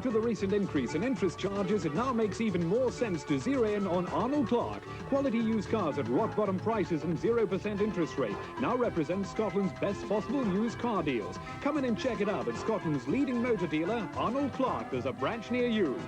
Due to the recent increase in interest charges, it now makes even more sense to zero in on Arnold Clark. Quality used cars at rock-bottom prices and 0% interest rate now represent Scotland's best possible used car deals. Come in and check it out at Scotland's leading motor dealer, Arnold Clark. There's a branch near you.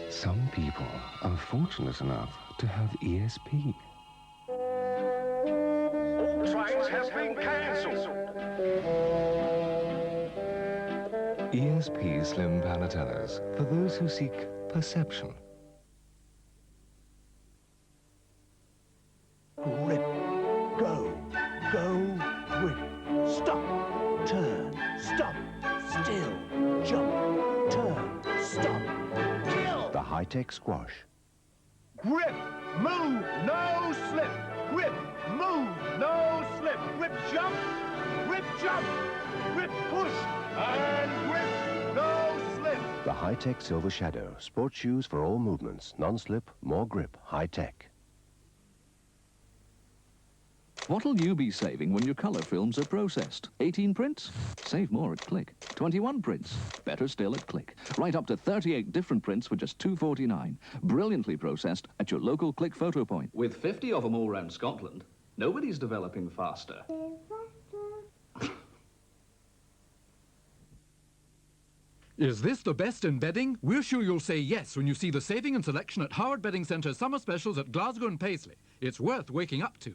Some people are fortunate enough to have ESP. All trains have been cancelled. ESP slim panatellas for those who seek perception. Grip, go, grip, stop, turn, stop, still, jump, turn, stop, kill. The high-tech squash. Grip, move, no slip. Grip, move, no slip. Grip, jump, grip, push, and grip, no slip. The high-tech Silver Shadow. Sports shoes for all movements. Non-slip, more grip, high-tech. What'll you be saving when your colour films are processed? 18 prints? Save more at Klick. 21 prints? Better still at Klick. Right up to 38 different prints for just £2.49. Brilliantly processed at your local Klick photo point. With 50 of them all around Scotland, nobody's developing faster. Is this the best in bedding? We're sure you'll say yes when you see the saving and selection at Howard Bedding Centre's summer specials at Glasgow and Paisley. It's worth waking up to.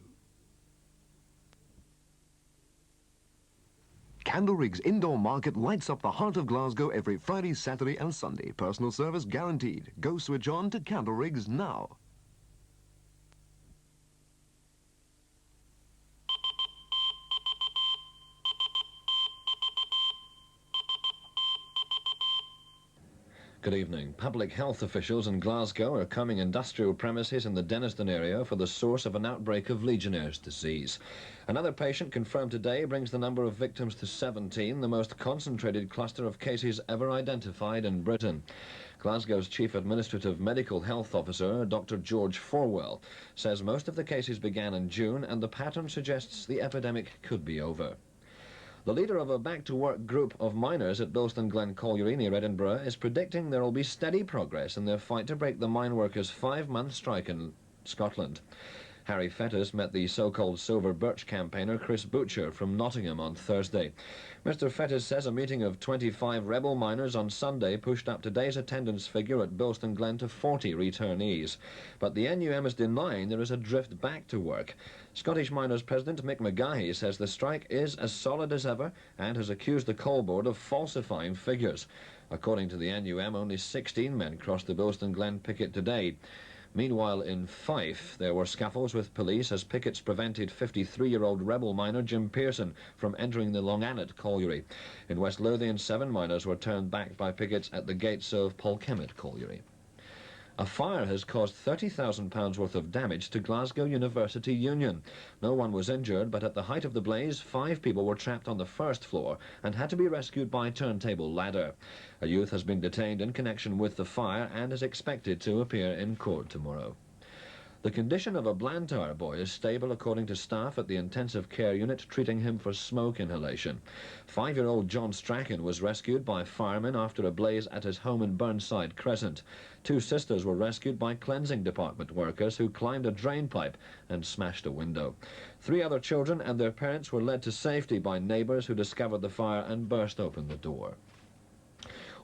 Candlerig's indoor market lights up the heart of Glasgow every Friday, Saturday and Sunday. Personal service guaranteed. Go switch on to Candlerig's now. Good evening. Public health officials in Glasgow are combing industrial premises in the Denniston area for the source of an outbreak of Legionnaire's disease. Another patient confirmed today brings the number of victims to 17, the most concentrated cluster of cases ever identified in Britain. Glasgow's Chief Administrative Medical Health Officer, Dr. George Forwell, says most of the cases began in June and the pattern suggests the epidemic could be over. The leader of a back-to-work group of miners at Bilston Glen Colliery near Edinburgh is predicting there will be steady progress in their fight to break the mine workers' 5-month strike in Scotland. Harry Fettis met the so-called Silver Birch campaigner Chris Butcher from Nottingham on Thursday. Mr. Fettis says a meeting of 25 rebel miners on Sunday pushed up today's attendance figure at Bilston Glen to 40 returnees. But the NUM is denying there is a drift back to work. Scottish Miners President Mick Maghahey says the strike is as solid as ever and has accused the coal board of falsifying figures. According to the NUM, only 16 men crossed the Bilston Glen picket today. Meanwhile, in Fife, there were scuffles with police as pickets prevented 53-year-old rebel miner Jim Pearson from entering the Longannet colliery. In West Lothian, 7 miners were turned back by pickets at the gates of Polkemmet colliery. A fire has caused £30,000 worth of damage to Glasgow University Union. No one was injured, but at the height of the blaze, 5 people were trapped on the first floor and had to be rescued by turntable ladder. A youth has been detained in connection with the fire and is expected to appear in court tomorrow. The condition of a Blantyre boy is stable according to staff at the intensive care unit treating him for smoke inhalation. 5-year-old John Strachan was rescued by firemen after a blaze at his home in Burnside Crescent. 2 sisters were rescued by cleansing department workers who climbed a drain pipe and smashed a window. 3 other children and their parents were led to safety by neighbours who discovered the fire and burst open the door.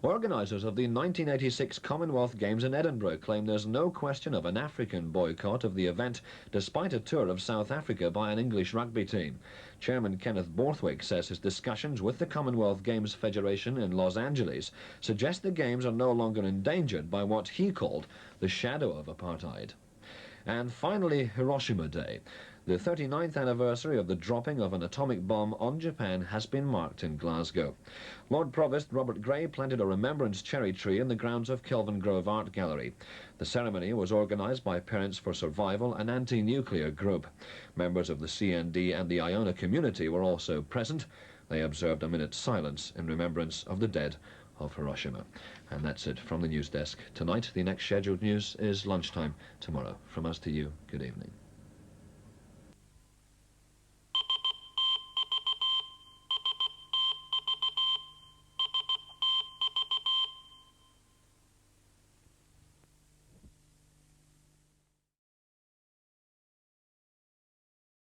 Organisers of the 1986 Commonwealth Games in Edinburgh claim there's no question of an African boycott of the event, despite a tour of South Africa by an English rugby team. Chairman Kenneth Borthwick says his discussions with the Commonwealth Games Federation in Los Angeles suggest the Games are no longer endangered by what he called the shadow of apartheid. And finally, Hiroshima Day. The 39th anniversary of the dropping of an atomic bomb on Japan has been marked in Glasgow. Lord Provost Robert Gray planted a remembrance cherry tree in the grounds of Kelvin Grove Art Gallery. The ceremony was organised by Parents for Survival, an anti-nuclear group. Members of the CND and the Iona community were also present. They observed a minute's silence in remembrance of the dead of Hiroshima. And that's it from the news desk. Tonight, the next scheduled news is lunchtime tomorrow. From us to you, good evening.